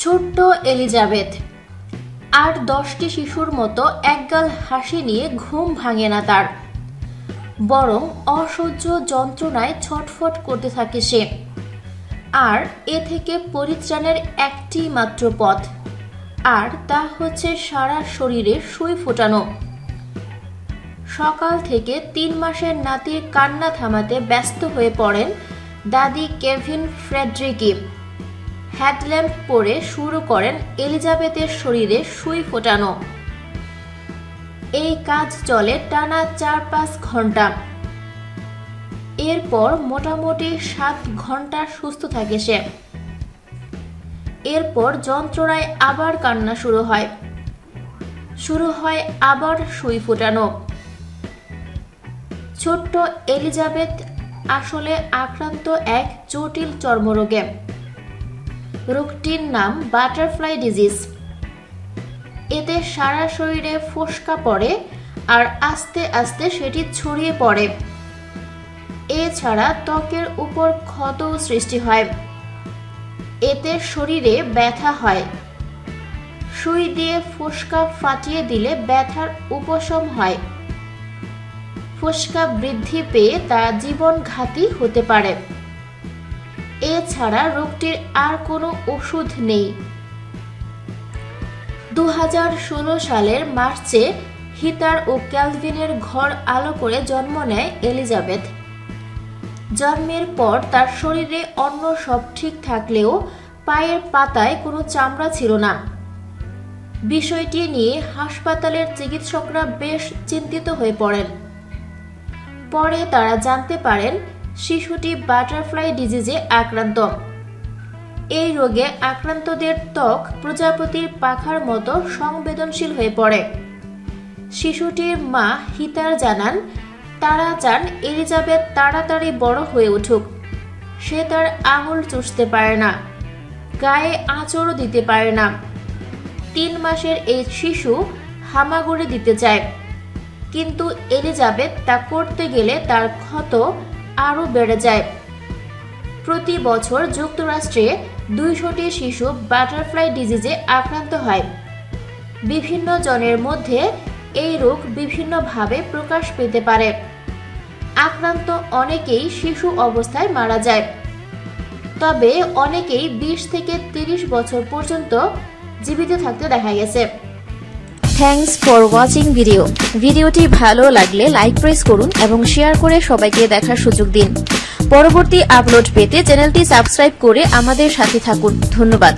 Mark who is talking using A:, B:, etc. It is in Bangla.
A: ছোট্ট এলিজাবেথ ৮-১০টি শিশুর মতো একগাল হাসি নিয়ে ঘুম ভাঙে না তার, বরং অসহ্য যন্ত্রণায় ছটফট করতে থাকে সে। আর এ থেকে পরিত্রাণের একটি মাত্র পথ, আর তা হচ্ছে সারা শরীরে সুই ফোটানো। সকাল থেকে ৩ মাসের নাতির কান্না থামাতে ব্যস্ত হয়ে পড়েন দাদি কেভিন ফ্রেডরিকি। হেডল্যাম্প পরে শুরু করেন এলিজাবেথের শরীরে সুই ফোটানো। এই কাজ চলে টানা ৪-৫ ঘন্টা। এরপর মোটামুটি ৭ ঘন্টা সুস্থ থাকে সে। এরপর যন্ত্রণায় আবার কান্না শুরু হয় আবার সুই ফোটানো। ছোট্ট এলিজাবেথ আসলে আক্রান্ত এক জটিল চর্মরোগে। রোগটির নাম বাটারফ্লাই ডিজিজ। এতে সারা শরীরে ফোস্কা পড়ে আর আস্তে আস্তে সেটি ছড়িয়ে পড়ে। এছাড়া ত্বকের উপর ক্ষতও সৃষ্টি হয়। এতে শরীরে ব্যথা হয়। সুই দিয়ে ফোস্কা ফাটিয়ে দিলে ব্যথার উপশম হয়। ফোস্কা বৃদ্ধি পেয়ে তা জীবনঘাতী হতে পারে। এছাড়া রোগটির আর কোনো ওষুধ নেই। ২০১৬ সালের মার্চে হিতার ও ক্যালভিনের ঘর আলো করে জন্ম নেয় এলিজাবেথ। জন্মের পর তার শরীরে অন্য সব ঠিক থাকলেও পায়ের পাতায় কোনো চামড়া ছিল না। বিষয়টি নিয়ে হাসপাতালের চিকিৎসকরা বেশ চিন্তিত হয়ে পড়েন। পরে তারা জানতে পারেন শিশুটি বাটারফ্লাই ডিজিজে আক্রান্ত। এই রোগে আক্রান্তদের ত্বক প্রজাপতির পাখার মতো সংবেদনশীল হয়ে পড়ে। শিশুটির মা হিতার জানান, তারা চান এলিজাবেথ তাড়াতাড়ি বড় হয়ে উঠুক। সে তার আঙুল চুষতে পারে না, গায়ে আঁচড়ও দিতে পারে না। ৩ মাসের এই শিশু হামাগুড়ি দিতে চায়, কিন্তু এলিজাবেথ তা করতে গেলে তার ক্ষত আরও বেড়ে যায়। প্রতি বছর যুক্তরাষ্ট্রে ২০০টি শিশু বাটারফ্লাই ডিজিজে আক্রান্ত হয়। বিভিন্ন জনের মধ্যে এই রোগ বিভিন্নভাবে প্রকাশ পেতে পারে। আক্রান্ত অনেকেই শিশু অবস্থায় মারা যায়, তবে অনেকেই ২০ থেকে ৩০ বছর পর্যন্ত জীবিত থাকতে দেখা গেছে। থ্যাঙ্কস ফর ওয়াচিং ভিডিওটি ভালো লাগলে লাইক প্রেস করুন এবং শেয়ার করে সবাইকে দেখার সুযোগ দিন। পরবর্তী আপলোড পেতে চ্যানেলটি সাবস্ক্রাইব করে আমাদের সাথে থাকুন। ধন্যবাদ।